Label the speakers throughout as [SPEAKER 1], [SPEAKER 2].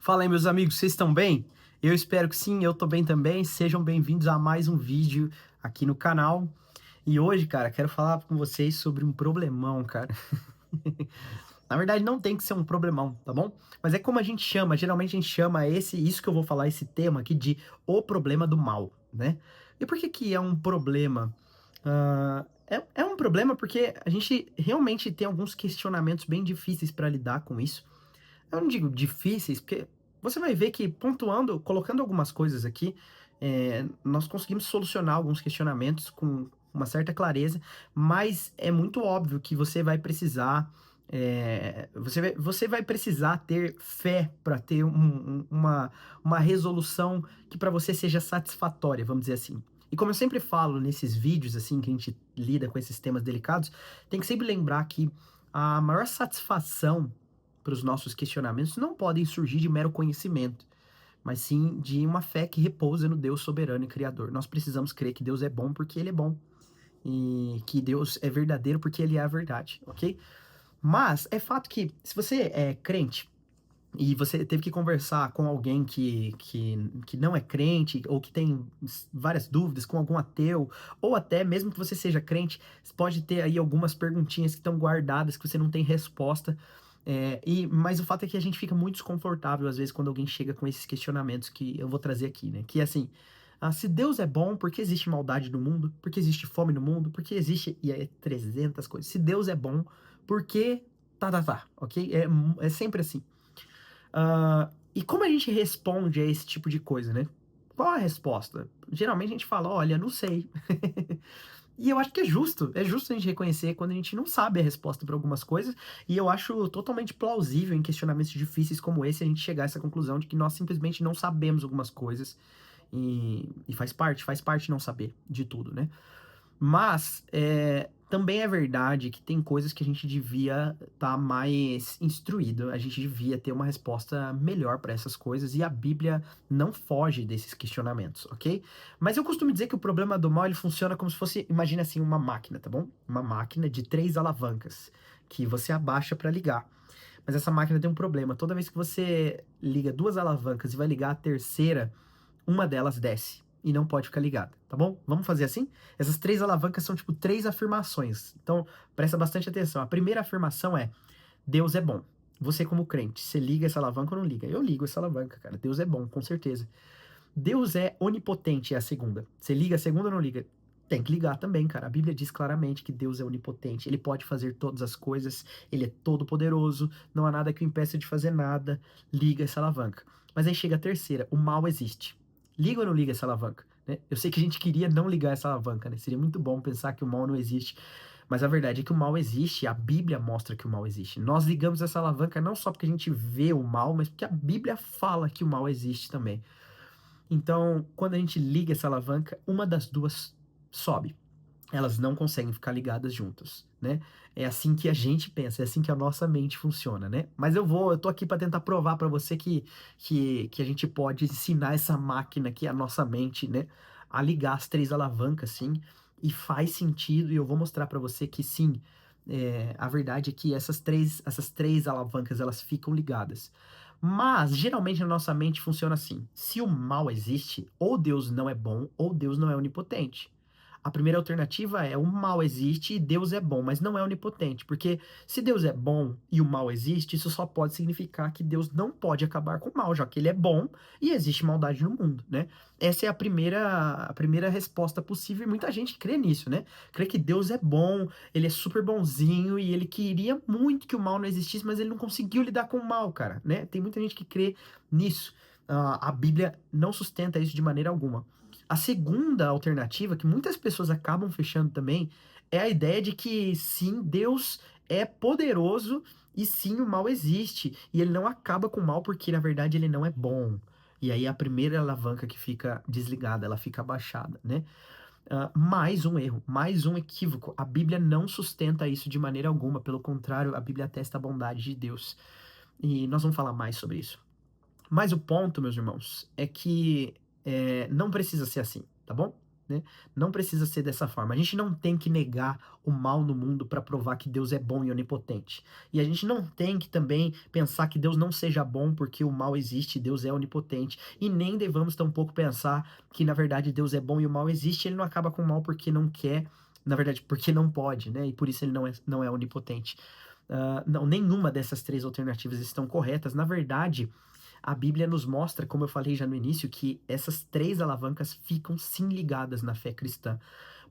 [SPEAKER 1] Fala aí, meus amigos, vocês estão bem? Eu espero que sim, eu tô bem também. Sejam bem-vindos a mais um vídeo aqui no canal. E hoje, cara, quero falar com vocês sobre um problemão, cara. Na verdade, não tem que ser um problemão, tá bom? Mas é como a gente chama, geralmente a gente chama isso que eu vou falar, esse tema aqui, de o problema do mal, né? E por que que é um problema? É um problema porque a gente realmente tem alguns questionamentos bem difíceis para lidar com isso. Eu não digo difíceis, porque você vai ver que pontuando, colocando algumas coisas aqui, nós conseguimos solucionar alguns questionamentos com uma certa clareza, mas é muito óbvio que você vai precisar, você vai precisar ter fé para ter uma resolução que para você seja satisfatória, vamos dizer assim. E como eu sempre falo nesses vídeos, assim, que a gente lida com esses temas delicados, tem que sempre lembrar que a maior satisfação para os nossos questionamentos não podem surgir de mero conhecimento, mas sim de uma fé que repousa no Deus soberano e criador. Nós precisamos crer que Deus é bom porque ele é bom e que Deus é verdadeiro porque ele é a verdade, ok? Mas é fato que se você é crente e você teve que conversar com alguém que não é crente ou que tem várias dúvidas, com algum ateu, ou até mesmo que você seja crente, você pode ter aí algumas perguntinhas que estão guardadas que você não tem resposta. Mas o fato é que a gente fica muito desconfortável às vezes quando alguém chega com esses questionamentos que eu vou trazer aqui, né? Que é assim, se Deus é bom, por que existe maldade no mundo? Por que existe fome no mundo? Por que existe, e é 300 coisas. Se Deus é bom, por que ok? É sempre assim. E como a gente responde a esse tipo de coisa, né? Qual a resposta? Geralmente a gente fala, olha, não sei. E eu acho que é justo a gente reconhecer quando a gente não sabe a resposta para algumas coisas, e eu acho totalmente plausível em questionamentos difíceis como esse a gente chegar a essa conclusão de que nós simplesmente não sabemos algumas coisas, e faz parte não saber de tudo, né? Mas também é verdade que tem coisas que a gente devia estar mais instruído, a gente devia ter uma resposta melhor para essas coisas, e a Bíblia não foge desses questionamentos, ok? Mas eu costumo dizer que o problema do mal ele funciona como se fosse, imagina assim, uma máquina, tá bom? Uma máquina de 3 alavancas que você abaixa para ligar. Mas essa máquina tem um problema. Toda vez que você liga 2 alavancas e vai ligar a terceira, uma delas desce e não pode ficar ligada, tá bom? Vamos fazer assim? Essas 3 alavancas são tipo 3 afirmações. Então, presta bastante atenção. A primeira afirmação é: Deus é bom. Você, como crente, você liga essa alavanca ou não liga? Eu ligo essa alavanca, cara. Deus é bom, com certeza. Deus é onipotente, é a segunda. Você liga a segunda ou não liga? Tem que ligar também, cara. A Bíblia diz claramente que Deus é onipotente. Ele pode fazer todas as coisas. Ele é todo poderoso. Não há nada que o impeça de fazer nada. Liga essa alavanca. Mas aí chega a terceira. O mal existe. Liga ou não liga essa alavanca? Né? Eu sei que a gente queria não ligar essa alavanca, né? Seria muito bom pensar que o mal não existe. Mas a verdade é que o mal existe. A Bíblia mostra que o mal existe. Nós ligamos essa alavanca não só porque a gente vê o mal, mas porque a Bíblia fala que o mal existe também. Então, quando a gente liga essa alavanca, uma das duas sobe. Elas não conseguem ficar ligadas juntas, né? É assim que a gente pensa, é assim que a nossa mente funciona, né? Mas eu tô aqui para tentar provar para você que a gente pode ensinar essa máquina aqui, a nossa mente, né, a ligar as 3 alavancas, sim, e faz sentido, e eu vou mostrar para você que sim, a verdade é que essas três alavancas, elas ficam ligadas. Mas, geralmente, na nossa mente funciona assim: se o mal existe, ou Deus não é bom, ou Deus não é onipotente. A primeira alternativa é: o mal existe e Deus é bom, mas não é onipotente. Porque se Deus é bom e o mal existe, isso só pode significar que Deus não pode acabar com o mal, já que ele é bom e existe maldade no mundo, né? Essa é a primeira resposta possível, e muita gente crê nisso, né? Crê que Deus é bom, ele é super bonzinho e ele queria muito que o mal não existisse, mas ele não conseguiu lidar com o mal, cara, né? Tem muita gente que crê nisso. A Bíblia não sustenta isso de maneira alguma. A segunda alternativa, que muitas pessoas acabam fechando também, é a ideia de que sim, Deus é poderoso e sim, o mal existe. E ele não acaba com o mal porque, na verdade, ele não é bom. E aí a primeira alavanca que fica desligada, ela fica abaixada, né? Mais um erro, mais um equívoco. A Bíblia não sustenta isso de maneira alguma. Pelo contrário, a Bíblia atesta a bondade de Deus. E nós vamos falar mais sobre isso. Mas o ponto, meus irmãos, é que não precisa ser assim, tá bom? né? Não precisa ser dessa forma. A gente não tem que negar o mal no mundo para provar que Deus é bom e onipotente. E a gente não tem que também pensar que Deus não seja bom porque o mal existe e Deus é onipotente. E nem devamos tampouco pensar que, na verdade, Deus é bom e o mal existe e ele não acaba com o mal porque não quer, na verdade, porque não pode, né? E por isso ele não é onipotente. Não, nenhuma dessas três alternativas estão corretas. Na verdade, a Bíblia nos mostra, como eu falei já no início, que essas três alavancas ficam sim ligadas na fé cristã,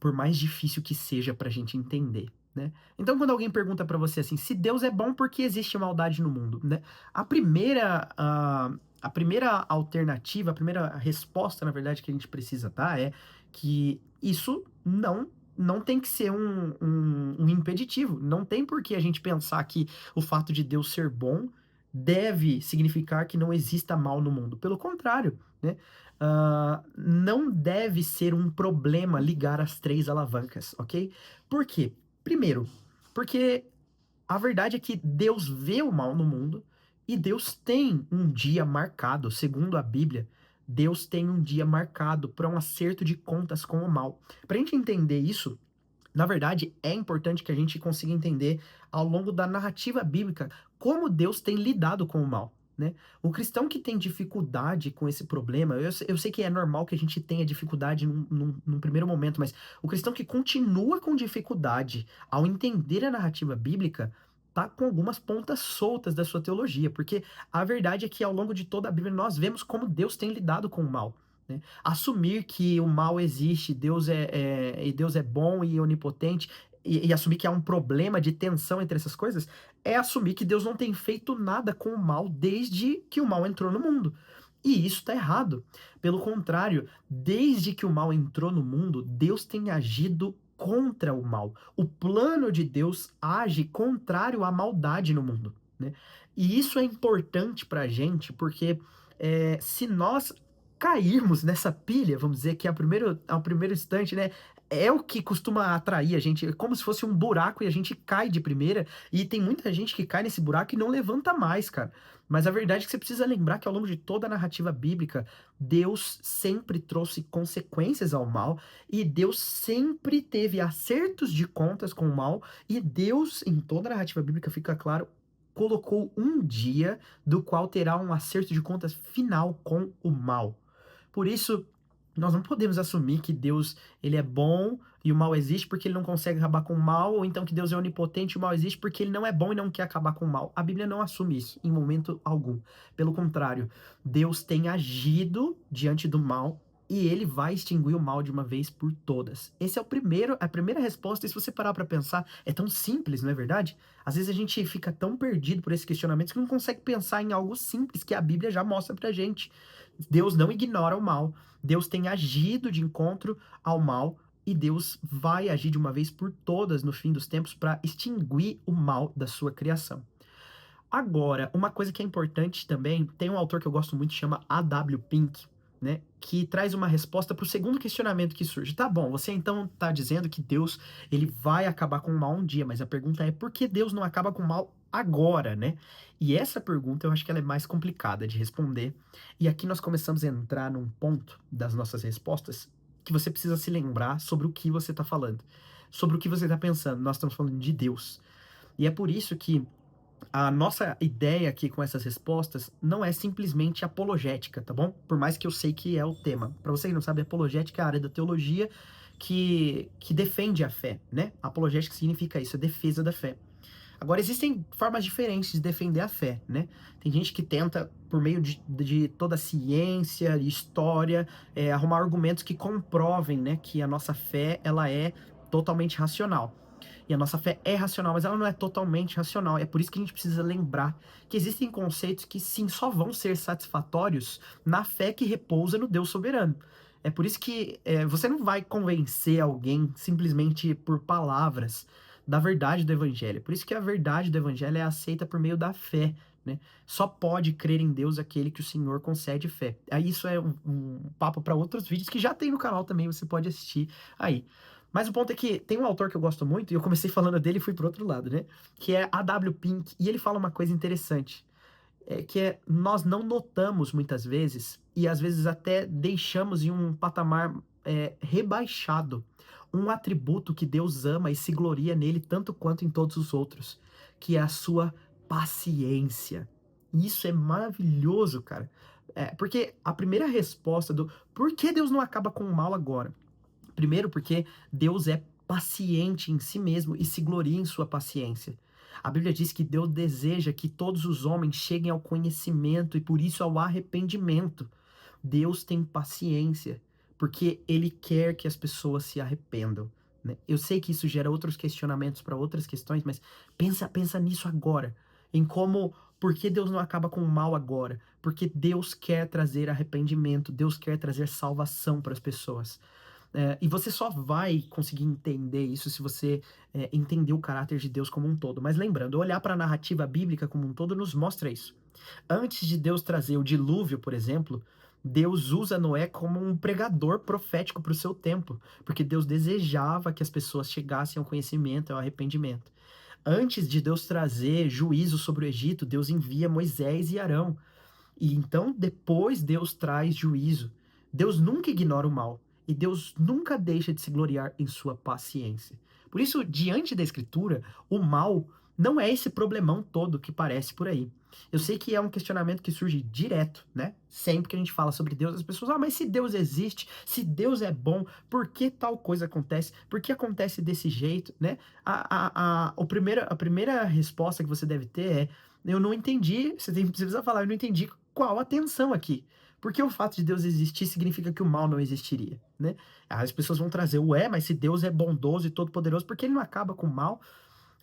[SPEAKER 1] por mais difícil que seja para a gente entender, né? Então, quando alguém pergunta para você assim, se Deus é bom, por que existe maldade no mundo, né? A primeira alternativa, a primeira resposta, na verdade, que a gente precisa dar é que isso não tem que ser um impeditivo. Não tem por que a gente pensar que o fato de Deus ser bom deve significar que não exista mal no mundo. Pelo contrário, né? Não deve ser um problema ligar as três alavancas, ok? Por quê? Primeiro, porque a verdade é que Deus vê o mal no mundo e Deus tem um dia marcado, segundo a Bíblia. Deus tem um dia marcado para um acerto de contas com o mal. Para a gente entender isso, na verdade, é importante que a gente consiga entender ao longo da narrativa bíblica como Deus tem lidado com o mal, né? O cristão que tem dificuldade com esse problema, eu sei que é normal que a gente tenha dificuldade num primeiro momento, mas o cristão que continua com dificuldade ao entender a narrativa bíblica tá com algumas pontas soltas da sua teologia, porque a verdade é que ao longo de toda a Bíblia nós vemos como Deus tem lidado com o mal, né? Assumir que o mal existe, Deus é bom e onipotente, e assumir que há um problema de tensão entre essas coisas, é assumir que Deus não tem feito nada com o mal desde que o mal entrou no mundo. E isso está errado. Pelo contrário, desde que o mal entrou no mundo, Deus tem agido contra o mal. O plano de Deus age contrário à maldade no mundo, né? E isso é importante para a gente, porque se nós cairmos nessa pilha, vamos dizer, que ao primeiro instante, né? É o que costuma atrair a gente, é como se fosse um buraco e a gente cai de primeira, e tem muita gente que cai nesse buraco e não levanta mais, cara. Mas a verdade é que você precisa lembrar que ao longo de toda a narrativa bíblica, Deus sempre trouxe consequências ao mal, e Deus sempre teve acertos de contas com o mal, e Deus, em toda a narrativa bíblica, fica claro, colocou um dia do qual terá um acerto de contas final com o mal. Por isso, nós não podemos assumir que Deus ele é bom e o mal existe porque ele não consegue acabar com o mal, ou então que Deus é onipotente e o mal existe porque ele não é bom e não quer acabar com o mal. A Bíblia não assume isso em momento algum. Pelo contrário, Deus tem agido diante do mal e ele vai extinguir o mal de uma vez por todas. Esse é a primeira resposta, e se você parar para pensar, é tão simples, não é verdade? Às vezes a gente fica tão perdido por esses questionamentos que não consegue pensar em algo simples que a Bíblia já mostra pra gente. Deus não ignora o mal. Deus tem agido de encontro ao mal e Deus vai agir de uma vez por todas no fim dos tempos para extinguir o mal da sua criação. Agora, uma coisa que é importante também, tem um autor que eu gosto muito, chama A.W. Pink, né, que traz uma resposta para o segundo questionamento que surge. Tá bom, você então está dizendo que Deus ele vai acabar com o mal um dia, mas a pergunta é por que Deus não acaba com o mal agora, né? E essa pergunta eu acho que ela é mais complicada de responder. E aqui nós começamos a entrar num ponto das nossas respostas que você precisa se lembrar sobre o que você está falando, sobre o que você está pensando. Nós estamos falando de Deus. E é por isso que a nossa ideia aqui com essas respostas não é simplesmente apologética, tá bom? Por mais que eu sei que é o tema. Para você que não sabe, apologética é a área da teologia que defende a fé, né? Apologética significa isso, a defesa da fé. Agora, existem formas diferentes de defender a fé, né? Tem gente que tenta, por meio de toda a ciência, história, arrumar argumentos que comprovem, né, que a nossa fé, ela é totalmente racional. E a nossa fé é racional, mas ela não é totalmente racional. É por isso que a gente precisa lembrar que existem conceitos que, sim, só vão ser satisfatórios na fé que repousa no Deus soberano. É por isso que você não vai convencer alguém simplesmente por palavras da verdade do evangelho. Por isso que a verdade do evangelho é aceita por meio da fé, né? Só pode crer em Deus aquele que o Senhor concede fé. Aí isso é um papo para outros vídeos que já tem no canal também, você pode assistir aí. Mas o ponto é que tem um autor que eu gosto muito, e eu comecei falando dele e fui pro outro lado, né? Que é A.W. Pink, e ele fala uma coisa interessante, que nós não notamos muitas vezes, e às vezes até deixamos em um patamar rebaixado um atributo que Deus ama e se gloria nele tanto quanto em todos os outros, que é a sua paciência. E isso é maravilhoso, cara. Porque a primeira resposta do por que Deus não acaba com o mal agora? Primeiro, porque Deus é paciente em si mesmo e se gloria em sua paciência. A Bíblia diz que Deus deseja que todos os homens cheguem ao conhecimento e por isso ao arrependimento. Deus tem paciência, porque Ele quer que as pessoas se arrependam, né? Eu sei que isso gera outros questionamentos para outras questões, mas pensa nisso agora, em como, por que Deus não acaba com o mal agora? Porque Deus quer trazer arrependimento, Deus quer trazer salvação para as pessoas. E você só vai conseguir entender isso se você entender o caráter de Deus como um todo. Mas lembrando, olhar para a narrativa bíblica como um todo nos mostra isso. Antes de Deus trazer o dilúvio, por exemplo, Deus usa Noé como um pregador profético para o seu tempo, porque Deus desejava que as pessoas chegassem ao conhecimento, ao arrependimento. Antes de Deus trazer juízo sobre o Egito, Deus envia Moisés e Arão. E então, depois, Deus traz juízo. Deus nunca ignora o mal. E Deus nunca deixa de se gloriar em sua paciência. Por isso, diante da Escritura, o mal não é esse problemão todo que parece por aí. Eu sei que é um questionamento que surge direto, né? Sempre que a gente fala sobre Deus, as pessoas, mas se Deus existe, se Deus é bom, por que tal coisa acontece? Por que acontece desse jeito, né? A primeira resposta que você deve ter é, eu não entendi, você precisa falar, eu não entendi qual a tensão aqui. Porque o fato de Deus existir significa que o mal não existiria, né? As pessoas vão trazer, mas se Deus é bondoso e todo-poderoso, por que ele não acaba com o mal?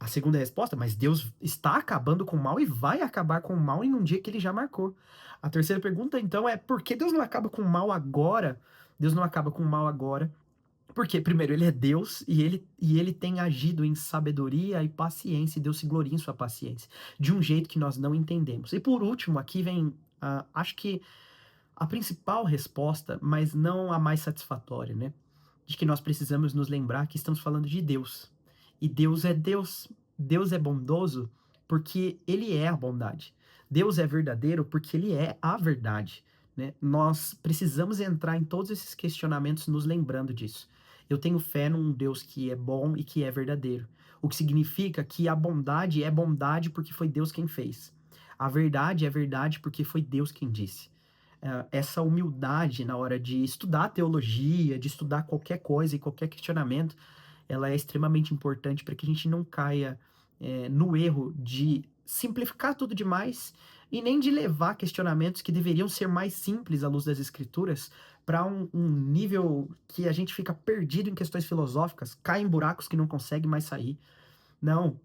[SPEAKER 1] A segunda resposta, mas Deus está acabando com o mal e vai acabar com o mal em um dia que ele já marcou. A terceira pergunta, então, é por que Deus não acaba com o mal agora? Deus não acaba com o mal agora porque, primeiro, ele é Deus e ele tem agido em sabedoria e paciência, e Deus se gloria em sua paciência, de um jeito que nós não entendemos. E por último, aqui vem, acho que a principal resposta, mas não a mais satisfatória, né? De que nós precisamos nos lembrar que estamos falando de Deus. E Deus é Deus. Deus é bondoso porque ele é a bondade. Deus é verdadeiro porque ele é a verdade, né? Nós precisamos entrar em todos esses questionamentos nos lembrando disso. Eu tenho fé num Deus que é bom e que é verdadeiro. O que significa que a bondade é bondade porque foi Deus quem fez. A verdade é verdade porque foi Deus quem disse. Essa humildade na hora de estudar teologia, de estudar qualquer coisa e qualquer questionamento, ela é extremamente importante para que a gente não caia no erro de simplificar tudo demais e nem de levar questionamentos que deveriam ser mais simples à luz das escrituras para um nível que a gente fica perdido em questões filosóficas, cai em buracos que não consegue mais sair. Não.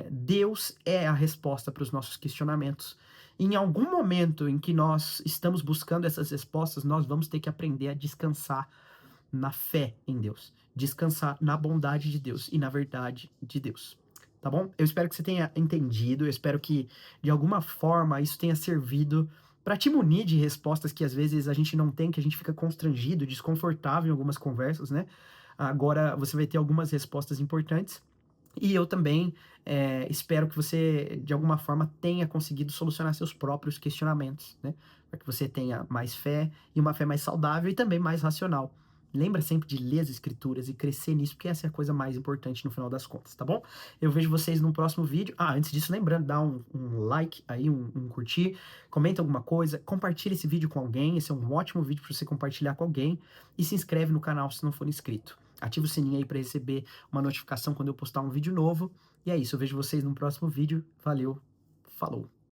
[SPEAKER 1] Deus é a resposta para os nossos questionamentos. Em algum momento em que nós estamos buscando essas respostas, nós vamos ter que aprender a descansar na fé em Deus, descansar na bondade de Deus e na verdade de Deus. Tá bom? Eu espero que você tenha entendido, eu espero que de alguma forma isso tenha servido para te munir de respostas que às vezes a gente não tem, que a gente fica constrangido, desconfortável em algumas conversas, né? Agora você vai ter algumas respostas importantes. E eu também espero que você, de alguma forma, tenha conseguido solucionar seus próprios questionamentos, né? Para que você tenha mais fé e uma fé mais saudável e também mais racional. Lembra sempre de ler as escrituras e crescer nisso, porque essa é a coisa mais importante no final das contas, tá bom? Eu vejo vocês no próximo vídeo. Antes disso, lembrando, dá um like aí, um curtir, comenta alguma coisa, compartilha esse vídeo com alguém, esse é um ótimo vídeo para você compartilhar com alguém, e se inscreve no canal se não for inscrito. Ativa o sininho aí para receber uma notificação quando eu postar um vídeo novo. E é isso, eu vejo vocês no próximo vídeo. Valeu, falou!